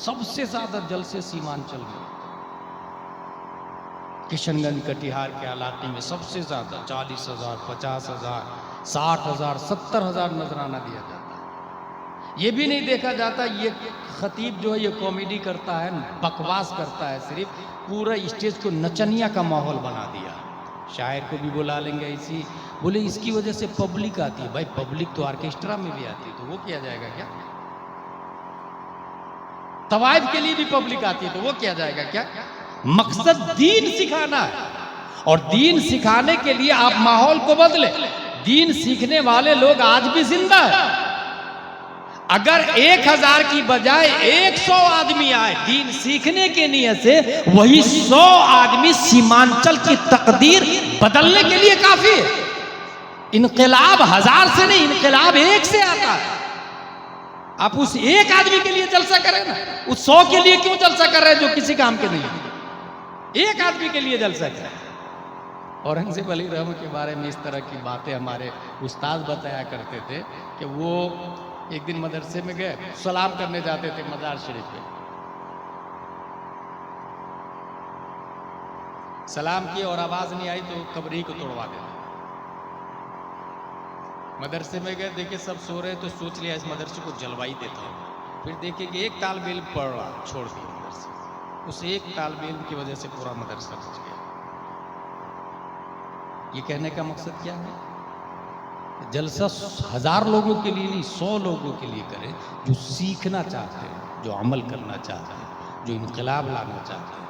सबसे ज्यादा जलसे सीमांचल में, किशनगंज कटिहार के इलाके में सबसे ज्यादा 40,000, 50,000, 60,000, 70,000 नजराना दिया जाता है। ये भी नहीं देखा जाता ये खतीब जो है ये कॉमेडी करता है, बकवास करता है, सिर्फ पूरा स्टेज को नचनिया का माहौल बना दिया। शायर को भी बुला लेंगे ऐसी, बोले इसकी वजह से पब्लिक आती है। भाई पब्लिक तो ऑर्केस्ट्रा में भी आती है, तो वो किया जाएगा क्या? तवाइफ के लिए भी पब्लिक आती है, तो वो किया जाएगा क्या? मकसद दीन सिखाना है, और दीन सिखाने के लिए आप माहौल को बदले। दीन सीखने वाले लोग आज भी जिंदा है। अगर 1000 की बजाय 100 आदमी आए दीन सीखने के नियत से, वही 100 आदमी सीमांचल की तकदीर बदलने के लिए काफी है। इनकलाब 1000 से नहीं, इनकलाब 1 से आता है। आप उस 1 आदमी के लिए जलसा करें ना, उस 100 के लिए क्यों जलसा कर रहे हैं जो किसी काम के नहीं? 1 आदमी के लिए जलसा करें। औरंगजेब अली रहम के बारे में इस तरह की बातें हमारे उस्ताद बताया करते थे कि वो एक दिन मदरसे में गए, सलाम करने जाते थे मजार शरीफ पे। सलाम किए और आवाज नहीं आई तो कब्री को तोड़वा देते। मदरसे में गए, देखे सब सो रहे, तो सोच लिया इस मदरसे को जलवाई देता हूँ। फिर देखे कि एक तालिब इल्म पढ़ रहा, छोड़ दिया मदरसे। उस एक तालिब इल्म की वजह से पूरा मदरसा बच गया। ये कहने का मकसद क्या है? जलसा 1000 लोगों के लिए नहीं, 100 लोगों के लिए करें जो सीखना चाहते हैं, जो अमल करना चाहते हैं, जो इनकलाब लाना चाहते हैं,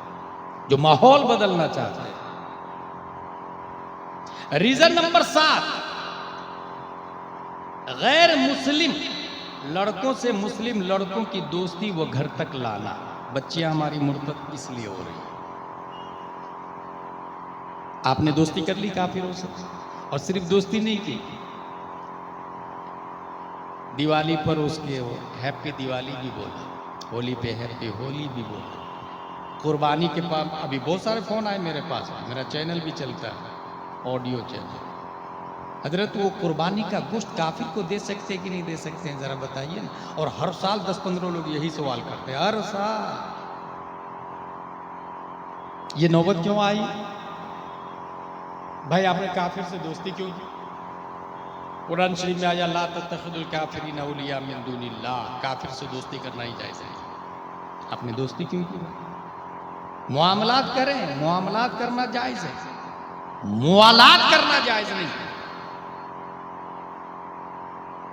जो माहौल बदलना चाहते हैं। रीजन नंबर 7, गैर मुस्लिम लड़कों से मुस्लिम लड़कों की दोस्ती वो घर तक लाना। बच्चियां हमारी मुर्तद इसलिए हो रही, आपने दोस्ती कर ली काफिरों से, और सिर्फ दोस्ती नहीं की, दिवाली पर उसके हैप्पी दिवाली भी बोला, होली पे हैप्पी होली भी बोला, कुर्बानी के पास। अभी बहुत सारे फोन आए मेरे पास, मेरा चैनल भी चलता है, ऑडियो चैनल। हजरत वो कुर्बानी का गोश्त काफिर को दे सकते हैं कि नहीं दे सकते हैं, जरा बताइए ना। और हर साल 10-15 लोग यही सवाल करते हैं, हर साल। ये नौबत क्यों आई? भाई आपने काफिर से दोस्ती क्यों की? कुरान शरीफ में आया ला तत्तखिदुल काफिरीन औलिया मिन दुनिल्लाह, काफिर से दोस्ती करना ही जायज़ है। आपने दोस्ती क्यों की? मुआमलात करें, मुआमलात करना जायज़ है, मुआलात करना जायज़ नहीं।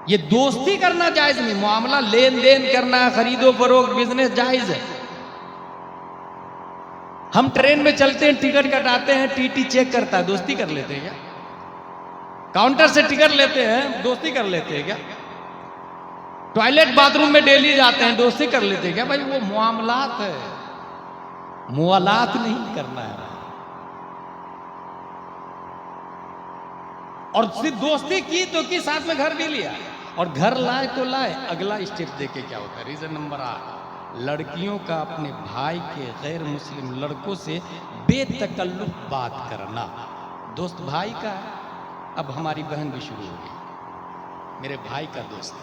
ये दोस्ती करना जायज़ नहीं, मुआमला लेन देन करना, खरीदो फरोख्त, बिजनेस जायज़ है। हम ट्रेन में चलते हैं, टिकट कटाते हैं, टीटी चेक करता है, दोस्ती कर लेते हैं क्या? काउंटर से टिकट लेते हैं, दोस्ती कर लेते हैं क्या? टॉयलेट बाथरूम में डेली जाते हैं, दोस्ती कर लेते हैं क्या? भाई वो मुआमलात है, मुआलात नहीं करना है। और सिर्फ दोस्ती की तो की, साथ में घर भी लिया, और घर लाए तो लाए। अगला स्टेप देखे क्या होता है। रीजन नंबर 8, लड़कियों का अपने भाई के गैर मुस्लिम लड़कों से बेतकल्लुफ बात करना। दोस्त भाई का है, अब हमारी बहन भी शुरू हो गई, मेरे भाई का दोस्त,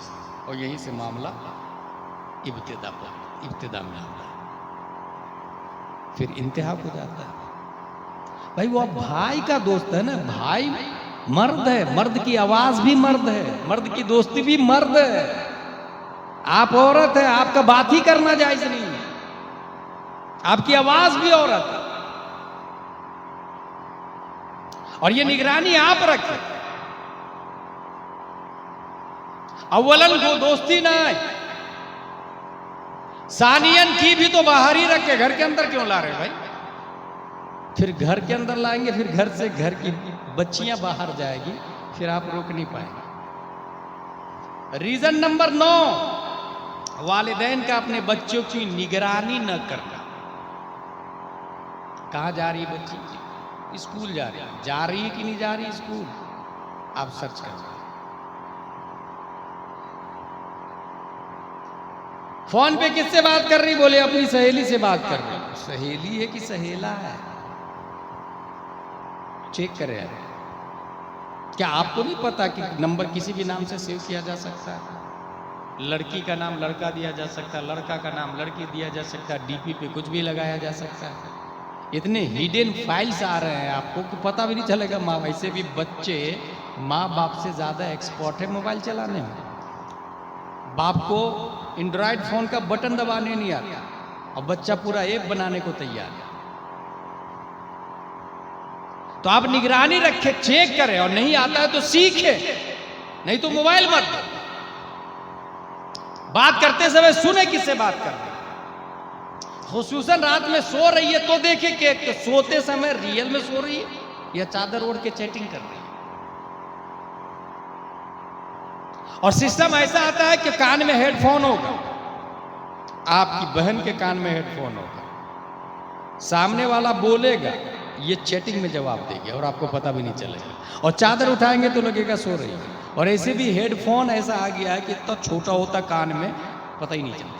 और यहीं से मामला इब्तिदा में आता है, फिर इंतहा हो जाता है। भाई वो भाई का दोस्त है ना, भाई मर्द है, मर्द की आवाज भी मर्द है, मर्द की दोस्ती भी मर्द है। आप औरत है, आपका बात ही करना जायज नहीं है, आपकी आवाज भी औरत है। और ये निगरानी आप रखें। अव्वलन वो दोस्ती ना है, सानियन की भी तो बाहर ही रखे, घर के अंदर क्यों ला रहे भाई? फिर घर के अंदर लाएंगे, फिर घर से घर की बच्चियां बाहर जाएगी, फिर आप रोक नहीं पाएंगे। रीजन नंबर 9, वालिदैन का अपने बच्चों की निगरानी न करना। कहाँ जा रही बच्ची? स्कूल जा रही है कि नहीं जा रही स्कूल? आप सर्च कर। फोन पे किससे बात कर रही? बोले अपनी सहेली से बात कर रही। सहेली है कि सहेला है? चेक करें। क्या आपको नहीं पता कि नंबर किसी भी नाम से सेव किया जा सकता है? लड़की का नाम लड़का दिया जा सकता है, लड़का का नाम लड़की दिया जा सकता है, डीपी पे कुछ भी लगाया जा सकता है। इतने हिडन फाइल्स आ रहे हैं आपको कि पता भी नहीं चलेगा। माँ वैसे भी बच्चे माँ बाप से ज़्यादा एक्सपर्ट है मोबाइल चलाने में। बाप को एंड्रॉयड फ़ोन का बटन दबाने नहीं आता और बच्चा पूरा ऐप बनाने को तैयार है। तो आप निगरानी रखें, चेक करें, और नहीं आता है तो सीखे, नहीं तो मोबाइल मत दो। बात करते समय सुने किससे बात कर रहे, खुसूसन रात में सो रही है तो देखे कि सोते समय रियल में सो रही है या चादर ओढ़ के चैटिंग कर रही है। और सिस्टम ऐसा आता है कि कान में हेडफोन होगा, आपकी बहन के कान में हेडफोन होगा, सामने वाला बोलेगा, ये चैटिंग में जवाब देगी और आपको पता भी नहीं चलेगा। और चादर उठाएंगे तो लगेगा सो रही है। और ऐसे भी हेडफोन ऐसा आ गया है कि इतना छोटा होता कान में पता ही नहीं चलता।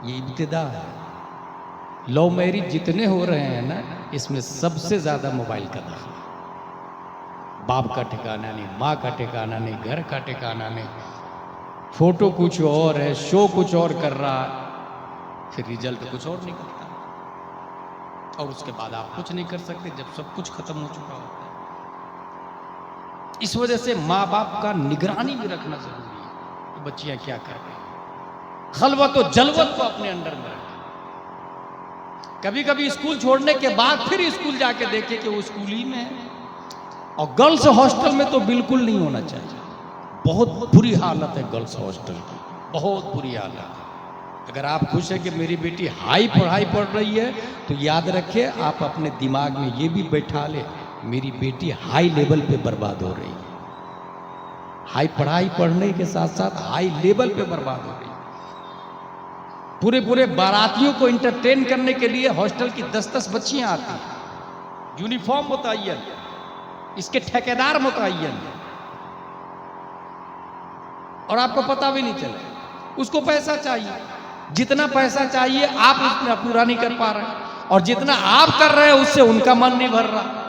ये इब्तिदा है। लव मैरिज जितने हो रहे हैं ना, इसमें सबसे ज्यादा मोबाइल का दखल। बाप का ठिकाना नहीं, माँ का ठिकाना नहीं, घर का ठिकाना नहीं, फोटो कुछ और है, शो कुछ और कर रहा है, फिर रिजल्ट कुछ और निकलता है। और उसके बाद आप कुछ नहीं कर सकते जब सब कुछ खत्म हो चुका होता है। इस वजह से माँ बाप का निगरानी भी रखना जरूरी है कि बच्चियां क्या कर रही हैं। खलवत और जलवत को अपने अंडर में रखें। कभी कभी स्कूल छोड़ने के बाद फिर स्कूल जाके देखें कि वो स्कूल ही में है। और गर्ल्स हॉस्टल में तो बिल्कुल नहीं होना चाहिए। बहुत बुरी हालत है गर्ल्स हॉस्टल की, बहुत बुरी हालत। अगर आप खुश हैं कि मेरी बेटी हाई पढ़ाई पढ़ रही है तो याद रखिए, आप अपने दिमाग में ये भी बैठा ले, मेरी बेटी हाई लेवल पे बर्बाद हो रही है। हाई पढ़ाई पढ़ने के साथ साथ हाई लेवल पे बर्बाद हो रही है। पूरे पूरे बारातियों को इंटरटेन करने के लिए हॉस्टल की 10-10 बच्चियां आती हैं, यूनिफॉर्म मुतय्यन, इसके ठेकेदार मुतय्यन, और आपको पता भी नहीं चले। उसको पैसा चाहिए, जितना पैसा चाहिए आप उसमें पूरा नहीं कर पा रहे हैं, और जितना आप कर रहे हैं उससे उनका मन नहीं भर रहा।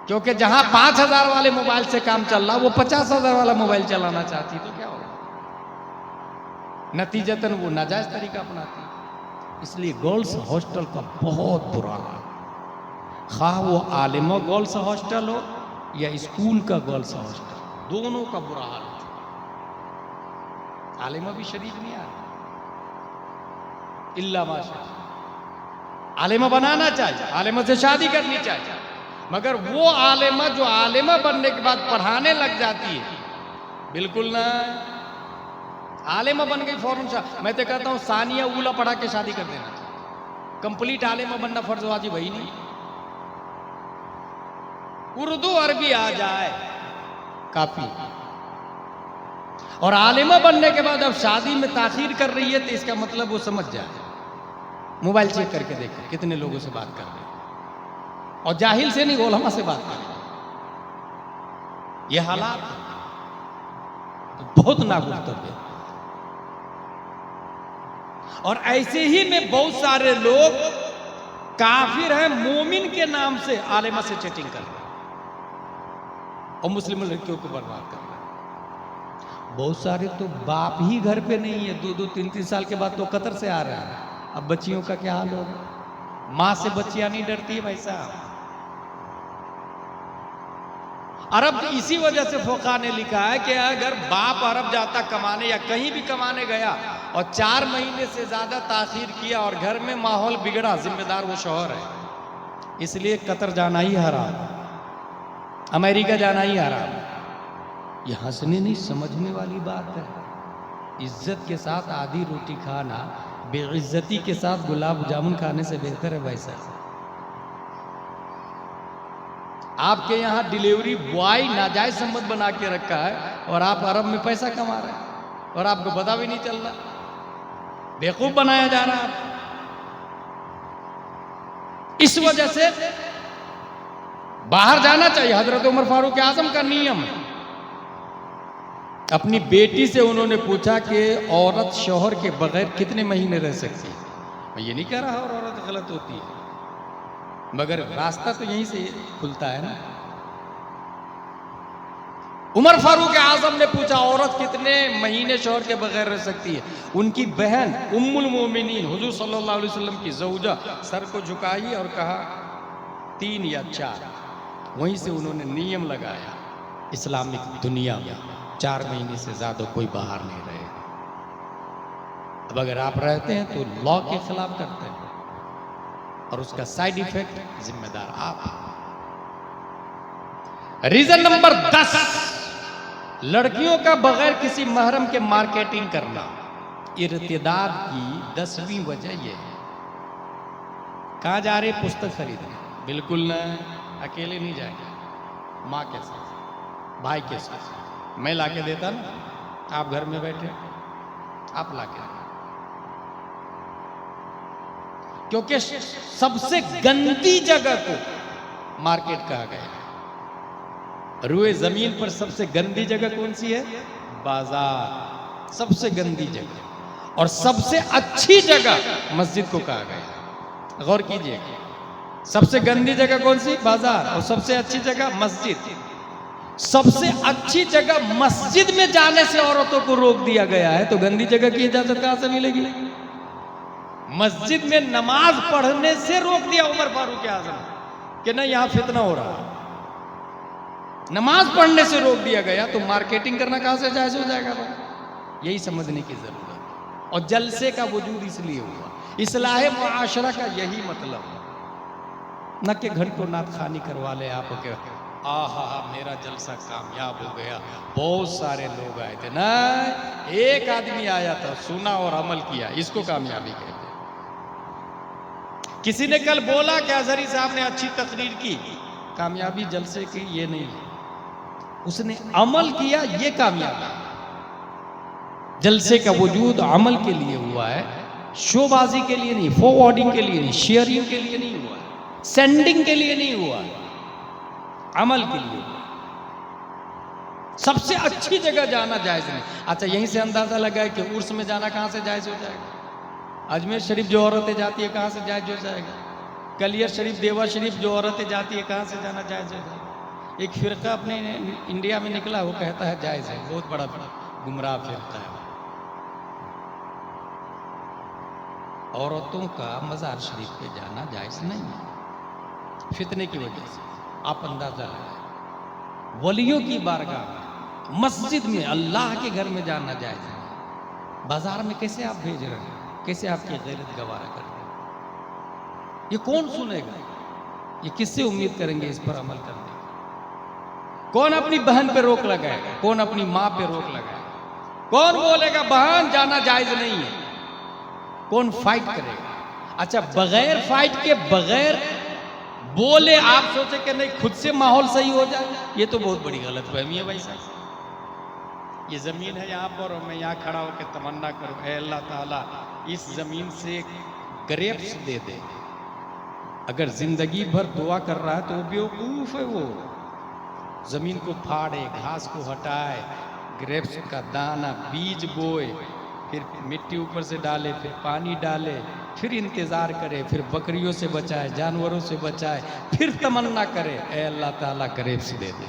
क्योंकि जहां 5,000 वाले मोबाइल से काम चल रहा, वो 50,000 वाला मोबाइल चलाना चाहती, तो क्या होगा? नतीजतन वो नाजायज तरीका अपनाती। इसलिए गर्ल्स हॉस्टल का बहुत बुरा हाल, खा वो आलिमा गर्ल्स हॉस्टल हो या स्कूल का गर्ल्स हॉस्टल, दोनों का बुरा हाल हो चुका। आलिमा भी शरीफ नहीं आ रही, इल्ला माशा। आलिमा बनाना चाहिए, आलिमा से शादी करनी चाहिए, मगर वो आलिमा जो आलिमा बनने के बाद पढ़ाने लग जाती है, बिल्कुल ना। आलिमा बन गई फौरन मैं तो कहता हूं सानिया उला पढ़ा के शादी कर देना चाहिए। कंप्लीट आलिमा बनना फर्ज वाजिब है ही नहीं। उर्दू अरबी आ जाए काफी। और आलिमा बनने के बाद अब शादी में ताखीर कर रही है तो इसका मतलब वो समझ जाए। मोबाइल चेक करके देखें कितने लोगों से बात कर रहे हैं, और जाहिल से नहीं, उलमा से बात करें। ये हालात तो बहुत नागुफ्तर है। और ऐसे ही में बहुत सारे लोग काफिर हैं, मोमिन के नाम से आलिमा से चैटिंग कर रहे हैं और मुस्लिम लड़कियों को बर्बाद कर रहे हैं। बहुत सारे तो बाप ही घर पे नहीं है, 2-2, 3-3 साल के बाद तो कतर से आ रहे हैं। अब बच्चियों का क्या हाल होगा? मां से बच्चियां नहीं डरती है भाई साहब। अरब इसी वजह से फुक़हा ने लिखा है कि अगर बाप अरब जाता कमाने या कहीं भी कमाने गया और 4 महीने से ज्यादा ताखीर किया और घर में माहौल बिगड़ा, जिम्मेदार वो शौहर है। इसलिए कतर जाना ही हराम, अमेरिका जाना ही हराम। ये हंसने नहीं समझने वाली बात है। इज्जत के साथ आधी रोटी खाना बेइज्जती के साथ गुलाब जामुन खाने से बेहतर है भाई साहब। आपके यहाँ डिलीवरी बॉय नाजायज संबंध बना के रखा है और आप अरब में पैसा कमा रहे हैं और आपको पता भी नहीं चल रहा, बेवकूफ बनाया जा रहा है। इस वजह से बाहर जाना चाहिए। हजरत उमर फारूक आजम का नियम है। अपनी बेटी से उन्होंने पूछा कि औरत शौहर के बगैर कितने महीने रह सकती है। मैं ये नहीं कह रहा और औरत गलत होती है, मगर रास्ता तो यहीं से खुलता है ना। उमर फारूक आजम ने पूछा औरत कितने महीने शौहर के बगैर रह सकती है? उनकी बहन उम्मुल मोमिनीन हुजूर सल्लल्लाहु अलैहि वसल्लम की ज़ौजा सर को झुकाई और कहा 3 या 4। वहीं से उन्होंने नियम लगाया इस्लामिक दुनिया में 4 महीने से ज्यादा कोई बाहर नहीं रहे। अब अगर आप रहते हैं तो लॉ के खिलाफ करते हैं और उसका साइड इफेक्ट जिम्मेदार आप। रीजन नंबर 10, लड़कियों का बगैर किसी महरम के मार्केटिंग करना। इर्तिदाद की 10वीं वजह यह है। कहां जा रहे पुस्तक खरीदने? बिल्कुल न, अकेले नहीं जाएंगे, माँ के साथ, भाई के साथ। मैं लाके देता ना, आप घर में बैठे आप लाके, क्योंकि सबसे गंदी जगह को मार्केट कहा गया है। रुए जमीन पर सबसे गंदी जगह कौन सी है? बाजार, सबसे गंदी जगह। और सबसे अच्छी जगह मस्जिद को कहा गया। गौर कीजिए, सबसे गंदी जगह कौन सी? बाजार। और सबसे अच्छी जगह मस्जिद। सबसे अच्छी जगह मस्जिद में जाने से औरतों को रोक दिया गया है, तो गंदी जगह की इजाजत कहां से मिलेगी? मस्जिद में नमाज पढ़ने से रोक दिया उमर फारूक आजम कि नहीं, यहां फितना हो रहा है। नमाज पढ़ने से रोक दिया गया, तो मार्केटिंग करना कहां से जायज हो जाएगा? यही समझने की जरूरत है। और जलसे का वजूद इसलिए हुआ, इस्लाह मुआशरा का यही मतलब है। न कि घर को नात खानी करवा ले आप के, आहा मेरा जलसा कामयाब हो गया, बहुत सारे लोग आए थे। ना, एक आदमी आया था, सुना और अमल किया, इसको कामयाबी कहते हैं। किसी ने कल बोला कि अजहरी साहब ने अच्छी तकरीर की, कामयाबी जलसे की ये नहीं है, उसने अमल किया, ये कामयाबी। जलसे का वजूद अमल के लिए हुआ है, शोबाजी के लिए नहीं, फॉरवर्डिंग के लिए नहीं, शेयरिंग के लिए नहीं हुआ, सेंडिंग के लिए नहीं हुआ, अमल के लिए। सबसे अच्छी जगह जाना जायज नहीं। अच्छा, यहीं से अंदाजा लगा है कि उर्स में जाना कहां से जायज हो जाएगा? अजमेर शरीफ जो औरतें जाती है कहां से जायज हो जाएगा? कलियर शरीफ, देवा शरीफ जो औरतें जाती है कहां से जाना जायज हो जाएगा? एक फिरका अपने इंडिया में निकला, वो कहता है जायज है, बहुत बड़ा गुमराह फिरका है। औरतों का मजार शरीफ पे जाना जायज नहीं है, फितने की वजह से। आप अंदाजा लगाएं, वलियों की बारगाह में, मस्जिद में, अल्लाह के घर में जाना जायज नहीं। बाजार में कैसे आप भेज रहे हैं? कैसे आपकी गैरत गवारा कर रहे हैं? ये कौन सुनेगा? ये किससे उम्मीद करेंगे इस पर अमल करने? कौन अपनी बहन पे रोक लगाएगा? कौन अपनी माँ पे रोक लगाएगा? कौन बोलेगा बहन जाना जायज नहीं है? कौन फाइट करेगा? अच्छा, बगैर फाइट के, बगैर बोले आप सोचे कि नहीं खुद से माहौल सही हो जाए, ये तो बहुत बड़ी गलतफहमी है भाई साहब। ये जमीन है यहाँ पर और मैं यहाँ खड़ा होकर तमन्ना करूँ, ऐ अल्लाह ताला इस जमीन से ग्रेप्स दे दे। अगर जिंदगी भर दुआ कर रहा है तो वो बेवकूफ है। वो जमीन को फाड़े, घास को हटाए, ग्रेप्स का दाना, बीज बोए, फिर मिट्टी ऊपर से डाले, फिर पानी डाले, फिर इंतजार करे, फिर बकरियों से बचाए, जानवरों से बचाए, फिर तमन्ना करे ऐ अल्लाह ताला ग्रेप्स दे दे।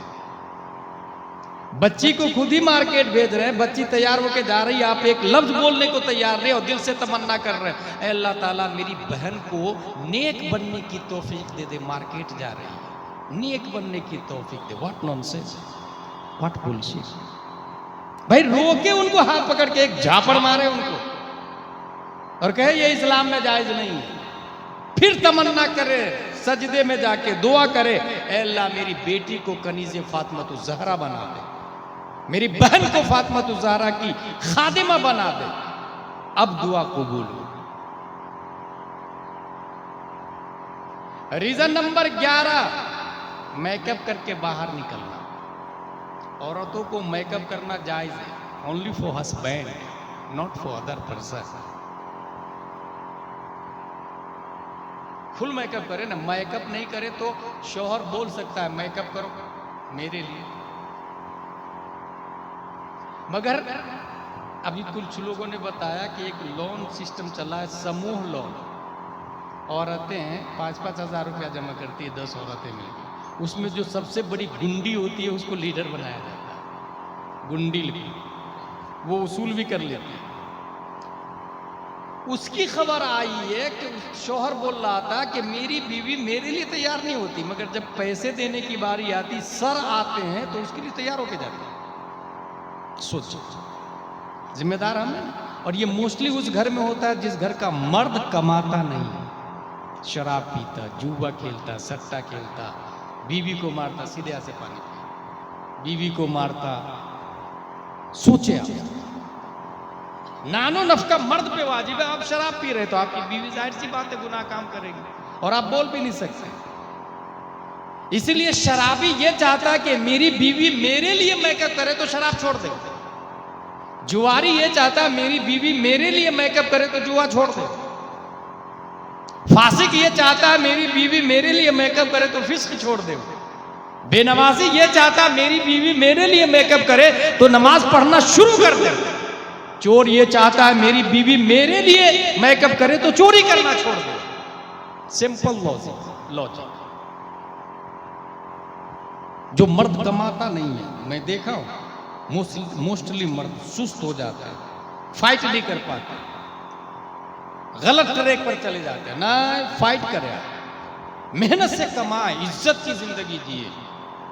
बच्ची को खुद ही मार्केट भेज रहे हैं, बच्ची तैयार होके जा रही है, आप एक लफ्ज बोलने को तैयार नहीं और दिल से तमन्ना कर रहे हैं ऐ अल्लाह ताला मेरी बहन को नेक बनने की तौफीक दे दे, मार्केट जा रही है, नेक बनने की तौफीक दे। What nonsense, what bullshit. भाई रोके उनको, हाथ पकड़ के एक झापड़ मारे उनको और कहे ये इस्लाम में जायज नहीं है। फिर तमन्ना करे, सजदे में जाके दुआ करे ऐ अल्लाह मेरी बेटी को कनीज़े फातिमा ज़हरा बना दे, मेरी बहन को फातिमा ज़हरा की खादिमा बना दे। अब दुआ कबूल हो। रीजन नंबर 11, मेकअप करके बाहर निकलना। औरतों को मेकअप करना जायज है, only for husband, not for other person. Full makeup करे ना, मेकअप नहीं करे तो शौहर बोल सकता है मेकअप करो मेरे लिए। मगर अभी कुछ लोगों ने बताया कि एक लोन सिस्टम चला है, समूह लोन। औरतें 5-5 हज़ार रुपया जमा करती है, 10 औरतें मिलकर, उसमें जो सबसे बड़ी गुंडी होती है उसको लीडर बनाया जाता है। गुंडील भी, वो वसूल भी कर लेते हैं। उसकी खबर आई है कि शौहर बोल रहा था कि मेरी बीवी मेरे लिए तैयार नहीं होती, मगर जब पैसे देने की बारी आती, सर आते हैं तो उसके लिए तैयार होके जाते हैं। सोचो, जिम्मेदार हम हैं। और ये मोस्टली उस घर में होता है जिस घर का मर्द कमाता नहीं, शराब पीता, जुआ खेलता, सट्टा खेलता, बीवी को मारता, सीधे से पानी पी, बीवी को मारता। सोचे आप, नानो नफ्का मर्द पे वाजिब है। आप शराब पी रहे तो आपकी बीवी जाहिर सी बात है गुनाह काम करेगी, और आप बोल भी नहीं सकते। इसीलिए शराबी ये चाहता है कि मेरी बीवी मेरे लिए मेकअप करे तो शराब छोड़ दे। जुआरी ये चाहता है मेरी बीवी मेरे लिए मेकअप करे तो जुआ छोड़ दे। फासिक ये चाहता है मेरी बीवी मेरे लिए मेकअप करे तो फिस्क छोड़ दे। बेनमाजी ये चाहता है मेरी बीवी मेरे लिए मेकअप करे तो नमाज पढ़ना शुरू कर दे। चोर ये चाहता है मेरी बीवी मेरे लिए मेकअप करे तो चोरी करना छोड़ दे। Simple logic. जो मर्द कमाता नहीं है, मैं देखा हूं मोस्टली मर्द सुस्त हो जाता है, फाइट नहीं कर पाता, गलत ट्रैक पर चले जाते हैं। ना फाइट करे, मेहनत से कमाए, इज्जत की जिंदगी जिए,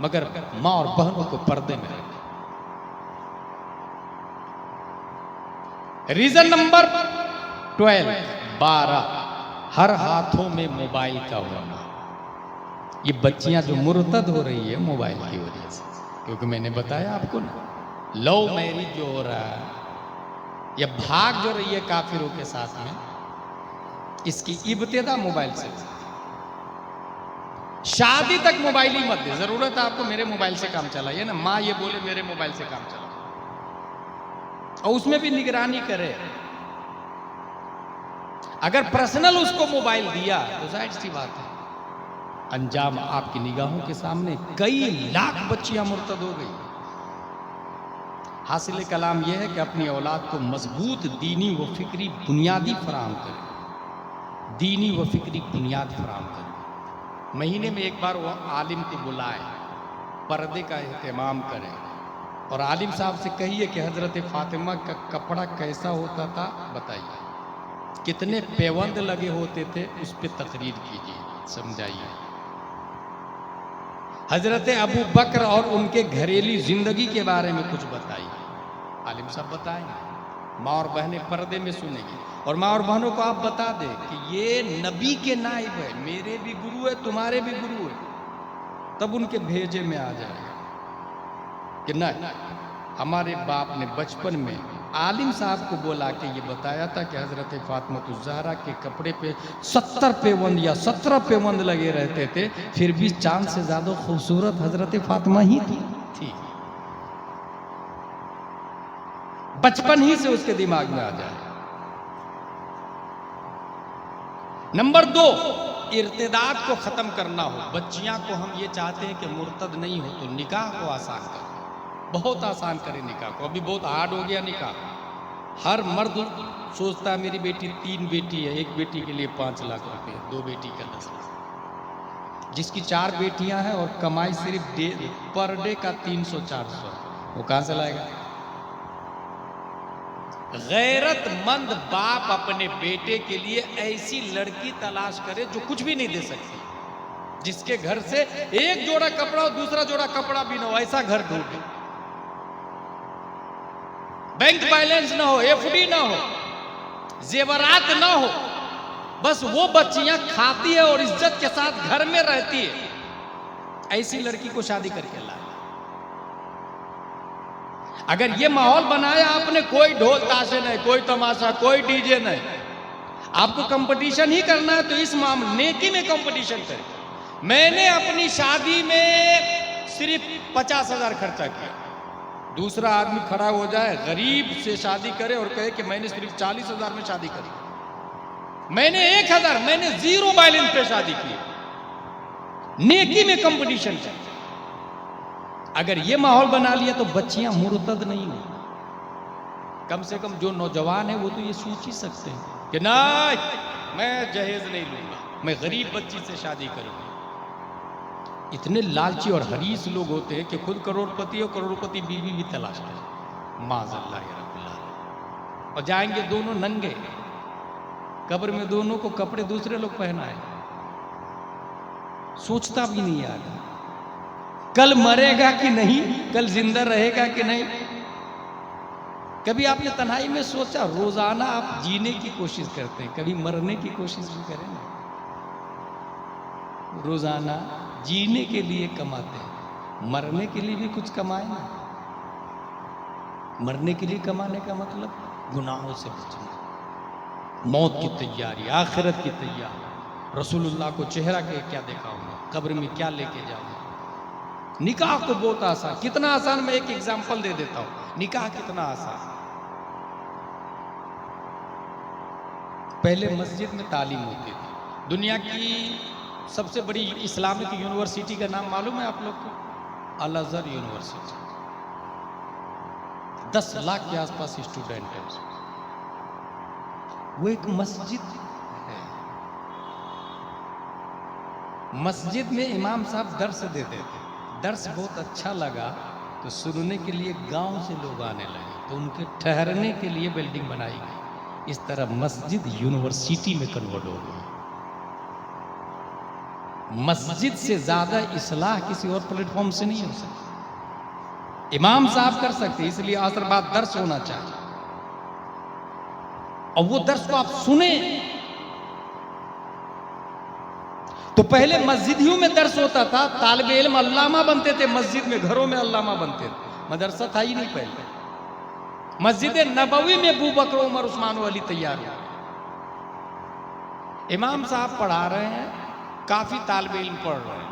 मगर मां और बहनों को पर्दे में रखे। रीजन नंबर 12, हर हाथों में मोबाइल का होना। ये बच्चियां जो मुर्तद हो रही है मोबाइल की वजह से, क्योंकि मैंने बताया आपको ना, लव मैरिज जो हो रहा है या भाग जो रही है काफिरों के साथ में, इसकी इब्तिदा मोबाइल से। शादी तक मोबाइल ही मत दे। जरूरत है आपको मेरे मोबाइल से काम चलाइए ना, माँ ये बोले मेरे मोबाइल से काम चला, और उसमें भी निगरानी करे। अगर पर्सनल उसको मोबाइल दिया तो जाहिर सी बात है अंजाम आपकी निगाहों के सामने। कई लाख बच्चियां मुर्तद हो गई। हासिल कलाम यह है कि अपनी औलाद को मजबूत दीनी व फिक्री बुनियादी फराहम करें। दीनी व फिक्री बुनियाद फराहम करें। महीने में एक बार वो आलिम को बुलाए, पर्दे का एहतमाम करें, और आलिम साहब से कहिए कि हजरत फातिमा का कपड़ा कैसा होता था बताइए, कितने पेवंद लगे होते थे उस पर तकरीर कीजिए, समझाइए। हजरत अबू बकर और उनके घरेलू जिंदगी के बारे में कुछ बताइए, आलिम साहब बताएंगे। माँ और बहनें पर्दे में सुनेंगी, और माँ और बहनों को आप बता दें कि ये नबी के नाइब है, मेरे भी गुरु है, तुम्हारे भी गुरु है, तब उनके भेजे में आ जाएगा कि नहीं, हमारे बाप ने बचपन में आलिम साहब को बोला कि ये बताया था कि हजरत फातिमा ज़हरा के कपड़े पे 70 पेवंद या 17 पेवंद लगे रहते थे, फिर भी चांद से ज्यादा खूबसूरत हजरत फातिमा ही थी। बचपन ही से उसके दिमाग में आ जाए। नंबर 2, इर्तिदाद को खत्म करना हो। बच्चियां को हम ये चाहते हैं कि मुर्तद नहीं हो तो निकाह को आसान करें, बहुत आसान करें निकाह को। अभी बहुत हार्ड हो गया निकाह। हर मर्द सोचता है मेरी बेटी 3 बेटी है, एक बेटी के लिए 5 लाख रुपए, 2 बेटी का 10 लाख। जिसकी 4 बेटियां हैं और कमाई सिर्फ पर डे का 300-400, वो कहां से लाएगा? गैरतमंद बाप अपने बेटे के लिए ऐसी लड़की तलाश करे जो कुछ भी नहीं दे सकती, जिसके घर से एक जोड़ा कपड़ा और दूसरा जोड़ा कपड़ा भी ना हो, ऐसा घर ढूंढे। बैंक बैलेंस ना हो, एफडी ना हो, जेवरात ना हो, बस वो बच्चियां खाती है और इज्जत के साथ घर में रहती है, ऐसी लड़की को शादी करके लाए। अगर ये माहौल बनाया आपने, कोई ढोल ताशे नहीं, कोई तमाशा, कोई डीजे नहीं, आपको कंपटीशन ही करना है तो इस मामले नेकी में कंपटीशन करें। मैंने अपनी शादी में सिर्फ 50,000 खर्चा किया। दूसरा आदमी खड़ा हो जाए गरीब से शादी करे और कहे कि मैंने सिर्फ 40,000 में शादी करी, मैंने 1,000, मैंने 0 बैलेंस पे शादी की। नेकी में कंपटीशन कर। अगर ये माहौल बना लिया तो बच्चियां मुर्तद नहीं हो। कम से कम जो नौजवान है वो तो ये सोच ही सकते हैं कि नहीं, मैं जहेज नहीं लूंगा, मैं गरीब बच्ची से शादी करूंगा। इतने लालची और हरीस लोग होते हैं कि खुद करोड़पति और करोड़पति बीवी भी तलाश करें, माज़अल्लाह या रब्बिल्लाह। और जाएंगे दोनों नंगे, कब्र में दोनों को कपड़े दूसरे लोग पहनाए। सोचता भी नहीं आदमी कल मरेगा कि नहीं, कल जिंदा रहेगा कि नहीं। कभी आपने तन्हाई में सोचा? रोजाना आप जीने की कोशिश करते हैं, कभी मरने की कोशिश भी करें ना। रोजाना जीने के लिए कमाते हैं, मरने के लिए भी कुछ कमाए ना। मरने के लिए कमाने का मतलब गुनाहों से बचना, मौत की तैयारी, आखिरत की तैयारी। रसूलुल्लाह को चेहरा के क्या दिखाऊंगा, कब्र में क्या लेके जाऊंगा। निकाह को बहुत आसान, कितना आसान, मैं एक एग्जांपल दे देता हूं। निकाह कितना आसान। पहले मस्जिद में तालीम होती थी। दुनिया की सबसे बड़ी इस्लामिक यूनिवर्सिटी का नाम मालूम है आप लोग को? अल अज़हर यूनिवर्सिटी। 10 लाख के आसपास स्टूडेंट है। वो एक मस्जिद है। मस्जिद में इमाम साहब दर्स देते थे। दर्स बहुत अच्छा लगा तो सुनने के लिए गांव से लोग आने लगे, तो उनके ठहरने के लिए बिल्डिंग बनाई गई। इस तरह मस्जिद यूनिवर्सिटी में कन्वर्ट हो गई। मस्जिद से ज्यादा इस्लाह किसी और प्लेटफॉर्म से नहीं हो सकती। इमाम साहब कर सकते, इसलिए असर बाद दर्स होना चाहिए, और वो दर्स को आप सुने। तो पहले मस्जिदियों में दर्स होता था, तालिब इल्म अल्लामा बनते थे मस्जिद में, घरों में अल्लामा बनते थे। मदरसा था ही नहीं पहले। मस्जिद नबवी में अबू बकर, उमर, उस्मान व अली तैयार हुए। इमाम साहब पढ़ा रहे हैं, काफी तालिब इल्म पढ़ रहे हैं।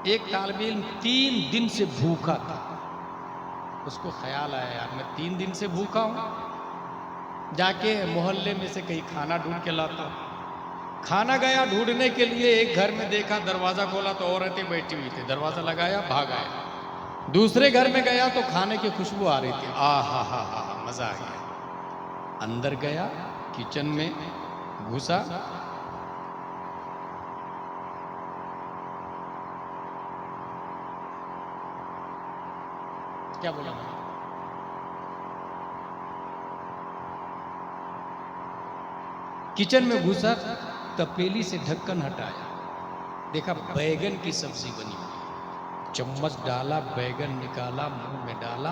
एक तालिब इल्म 3 दिन से भूखा था। उसको ख्याल आया, यार मैं 3 दिन से भूखा हूं, जाके मोहल्ले में से कहीं खाना ढूंढ के लाता हूं। खाना गया ढूंढने के लिए, एक घर में देखा, दरवाजा खोला तो औरतें बैठी हुई थी। दरवाजा लगाया, भाग आया। दूसरे घर में गया तो खाने की खुशबू आ रही थी। आ हा हा हा, मजा आ गया। अंदर गया, किचन में घुसा, क्या बोला मैंने? किचन में घुसा, तपेली से ढक्कन हटाया, देखा बैगन की सब्जी बनी हुई। चम्मच डाला, बैगन निकाला, मुंह में डाला,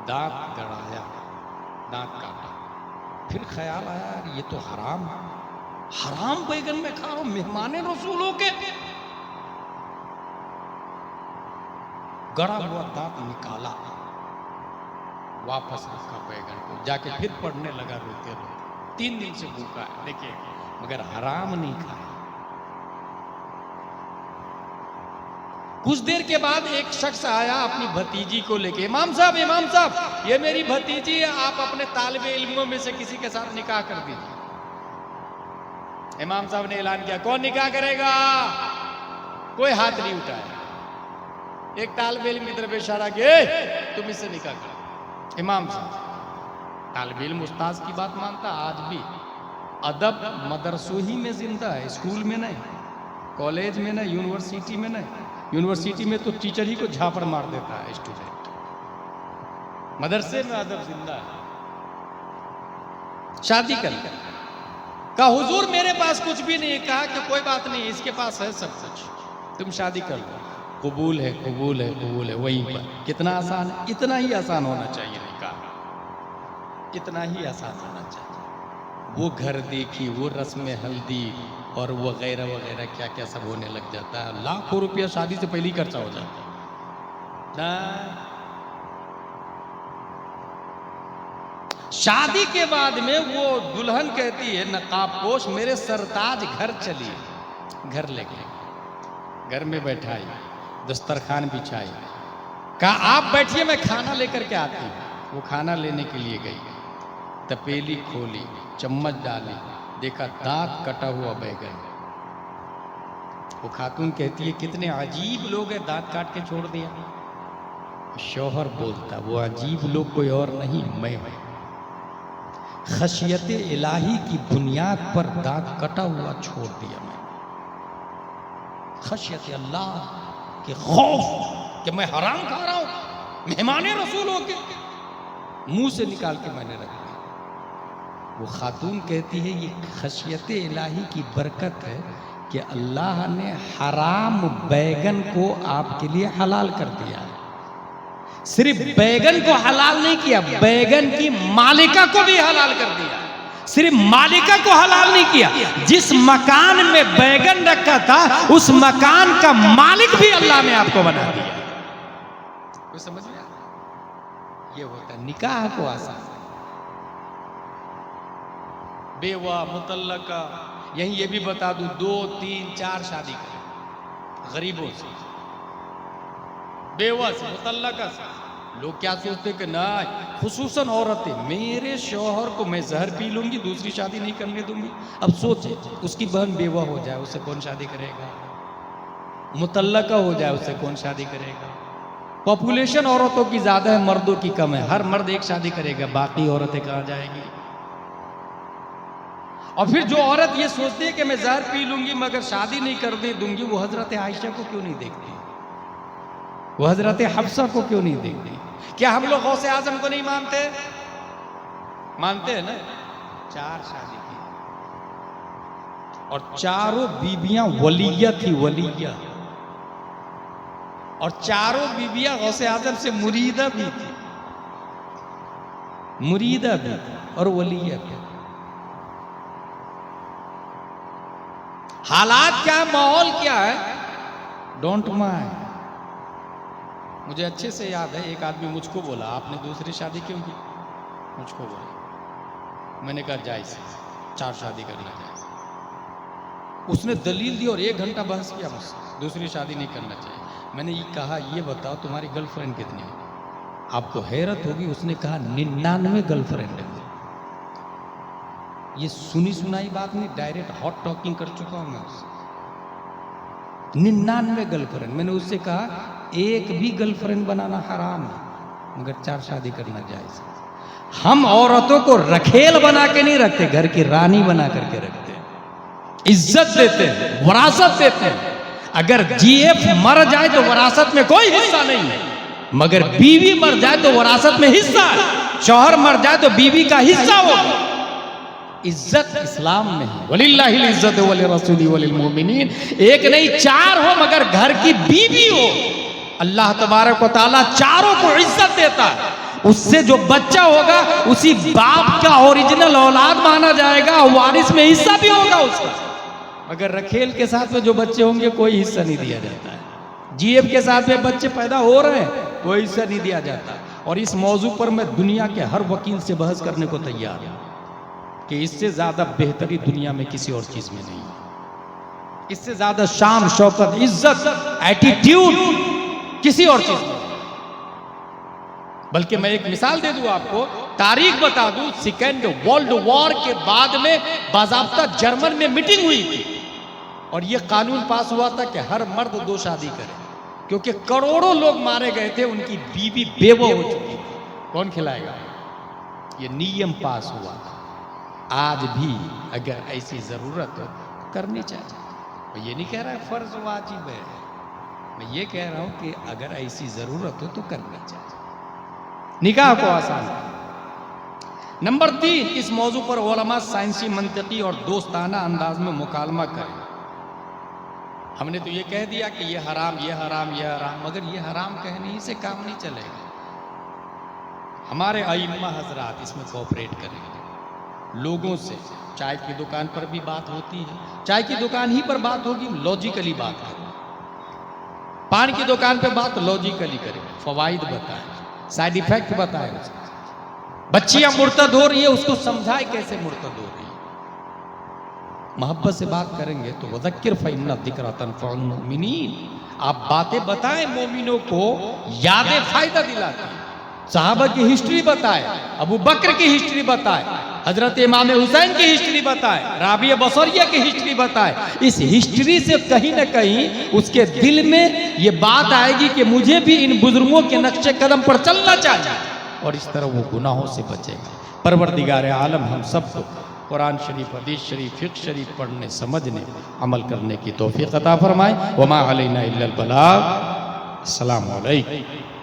दांत गड़ाया, दांत काटा। फिर ख्याल आया, यार ये तो हराम है, हराम बैगन में खा रहा हूं, मेहमाने रसूलों के। गड़ा हुआ दांत निकाला, वापस रखा बैगन को, जाके फिर पढ़ने लगा रोते रोते। 3 दिन से भूखा है, देखिए, मगर हराम नहीं खाया। कुछ देर के बाद एक शख्स आया अपनी भतीजी को लेके। इमाम साहब, ये मेरी भतीजी है, आप अपने तालिब इल्मों में से किसी के साथ निकाह कर दीजिए। इमाम साहब ने ऐलान किया, कौन निकाह करेगा? कोई हाथ नहीं उठाया। एक तालिब इल्म की तरफ इशारा किया, तुम इससे निकाह करो। इमाम साहब, तालिब इल्म उस्ताद की बात मानता। आज भी अदब मदरसों ही में जिंदा है, स्कूल में नहीं, कॉलेज में नहीं, यूनिवर्सिटी में नहीं। यूनिवर्सिटी में तो टीचर ही को झापड़ मार देता है स्टूडेंट। मदरसे में अदब जिंदा है। शादी कर कहा, हुजूर मेरे पास कुछ भी नहीं। कहा कि कोई बात नहीं, इसके पास है सब कुछ, तुम शादी कर लो। कबूल है, कबूल है, कबूल है। वहीं पर कितना आसान है, इतना ही आसान होना चाहिए निकाह, इतना ही आसान होना चाहिए। वो घर देखी, वो रस्म हल्दी और वगैरह वगैरह क्या क्या सब होने लग जाता है। लाखों रुपया शादी से पहले ही खर्चा हो जाता है। शादी के बाद में वो दुल्हन कहती है, नकाबपोश, मेरे सरताज घर चलिए। घर ले गए, घर में बैठाई, दस्तरखान बिछाई, कहा आप बैठिए, मैं खाना लेकर के आती हूँ। वो खाना लेने के लिए गई, तपेली खोली, चम्मच डाली, देखा दांत कटा हुआ बैगन। वो खातून कहती है, कितने अजीब लोग हैं, दांत काट के छोड़ दिया। शौहर बोलता, वो अजीब लोग कोई और नहीं, मैं हूं। खशियत इलाही की बुनियाद पर दांत कटा हुआ छोड़ दिया मैं। खशियत अल्लाह के खौफ कि मैं हराम खा रहा हूं, मेहमान रसूल हो के मुंह से निकाल के मैंने रख दिया। वो खातून कहती है ये खशियत इलाही की बरकत है कि अल्लाह ने हराम बैगन को आपके लिए हलाल कर दिया है। सिर्फ बैगन को हलाल नहीं किया, बैगन की मालिका को भी हलाल कर दिया। सिर्फ मालिका को हलाल नहीं किया, जिस मकान में बैगन रखा था उस मकान का मालिक भी अल्लाह ने आपको बना दिया। वो समझ में आया? ये होता है निकाह को आसान। बेवा मुतल्लका, यही ये भी बता दूं 2, 3, 4 शादी करें गरीबों से, बेवा से, मुतल्लका से। लोग क्या सोचते कि ना, खुसूसन औरतें, मेरे शौहर को मैं जहर पी लूंगी, दूसरी शादी नहीं करने दूंगी। अब सोचे उसकी बहन बेवा हो जाए, उससे कौन शादी करेगा? मुतल्लका हो जाए, उससे कौन शादी करेगा? पॉपुलेशन औरतों की ज्यादा है, मर्दों की कम है। हर मर्द एक शादी करेगा, बाकी औरतें कहाँ जाएंगी? और फिर जो औरत ये सोचती है कि मैं जहर पी लूंगी मगर शादी नहीं कर दे दूंगी, वो हजरत आयशा को क्यों नहीं देखती? वो हजरत हफ्सा को क्यों नहीं देखती? क्या हम लोग गौसे आजम को नहीं मानते? मानते हैं ना। 4 शादी की और चारों बीबियां वलिया थी, वलिया। और चारों बीबियां गौसे आजम से मुरीदा भी थी, मुरीदा भी और वलिया भी। हालात क्या है, माहौल क्या है, डोंट माइंड। मुझे अच्छे से याद है, एक आदमी मुझको बोला आपने दूसरी शादी क्यों की? मुझको बोला, मैंने कहा जायज, 4 शादी करना जायज। उसने दलील दी और 1 घंटा बहस किया मुझसे, दूसरी शादी नहीं करना चाहिए। मैंने ये कहा ये बताओ तुम्हारी गर्लफ्रेंड कितनी है? आपको हैरत होगी, उसने कहा 99 गर्लफ्रेंड है। ये सुनी सुनाई बात नहीं, डायरेक्ट हॉट टॉकिंग कर चुका हूं मैं उससे। 99 गर्लफ्रेंड। मैंने उससे कहा एक भी गर्लफ्रेंड बनाना हराम है मगर 4 शादी करना जायज। हम औरतों को रखेल बना के नहीं रखते, घर की रानी बना करके रखते हैं, इज्जत देते हैं, वरासत देते हैं। अगर जीएफ मर जाए तो वरासत में कोई हिस्सा नहीं है, मगर बीवी मर जाए तो वरासत में हिस्सा है। शौहर मर जाए तो बीवी का हिस्सा होगा। इज्जत इस्लाम में है, वलिल्लाहिल इज्जत वलिर्रसूली वलिलमुमिनीन। एक नहीं 4 हो मगर घर की बीवी हो। अल्लाह तबारक व तआला चारों को इज्जत देता है। उससे जो बच्चा होगा उसी बाप का ओरिजिनल औलाद माना जाएगा, वारिस में हिस्सा भी होगा उसका। मगर रखेल के साथ में जो बच्चे होंगे कोई हिस्सा नहीं दिया जाता है। जीएफ के साथ में बच्चे पैदा हो रहे हैं, कोई हिस्सा नहीं दिया जाता। और इस मौजू पर मैं दुनिया के हर वकील से बहस करने को तैयार हूं कि इससे ज्यादा बेहतरी दुनिया में किसी और चीज में नहीं है। इससे ज्यादा शान, शौकत, इज्जत, एटीट्यूड किसी और चीज में। बल्कि मैं एक मिसाल दे दूं आपको, तारीख बता दूं, सेकेंड वर्ल्ड वॉर के बाद में बाज़ाब्ता जर्मन में मीटिंग हुई थी और यह कानून पास हुआ था कि हर मर्द 2 शादी करे, क्योंकि करोड़ों लोग मारे गए थे, उनकी बीवी बेवा हो चुकी थी। कौन खिलाएगा? ये नियम पास हुआ था। आज भी अगर ऐसी जरूरत हो करनी चाहिए। मैं ये नहीं कह रहा फर्ज वाजिब है, मैं ये कह रहा हूं कि अगर ऐसी जरूरत हो तो करना चाहिए। निकाह को आसान। नंबर 3, इस मौजू पर उलमा साइंसी, मंतिकी और दोस्ताना अंदाज में मुकालमा करें। हमने तो ये कह दिया कि ये हराम, ये हराम, ये हराम, मगर ये हराम कहने ही से काम नहीं चलेगा। हमारे आइम्मा हजरात इसमें कोऑपरेट करेंगे लोगों से। चाय की दुकान पर भी बात होती है, चाय की दुकान ही पर बात होगी, लॉजिकली बात करें। पान की दुकान पे बात लॉजिकली करें, फवाइद बताएं, साइड इफेक्ट बताएं। बच्चियां मुर्तद हो रही है, उसको समझाए कैसे मुर्तद हो रही है। मोहब्बत से बात करेंगे तो वज़क्किर फ़इन्ना ज़िक्रा तनफ़उल मुमिनीन। आप बातें बताएं, मोमिनों को यादें फायदा दिलाती हैं। सहाबा की हिस्ट्री बताए, अबू बकर की हिस्ट्री बताए, हजरत इमाम हुसैन की हिस्ट्री बताए, राबिया बसरिया की हिस्ट्री बताए। इस हिस्ट्री से कहीं ना कहीं उसके दिल में ये बात आएगी कि मुझे भी इन बुजुर्गों के नक्शे कदम पर चलना चाहिए, और इस तरह वो गुनाहों से बचेगा। परवरदिगार आलम हम सबको कुरान शरीफ, हदीस शरीफ, फिक्र शरीफ पढ़ने, समझने, अमल करने की तौफीक अता फरमाए। वमा अलैना इल्लल बलाग। अस्सलामु अलैकुम।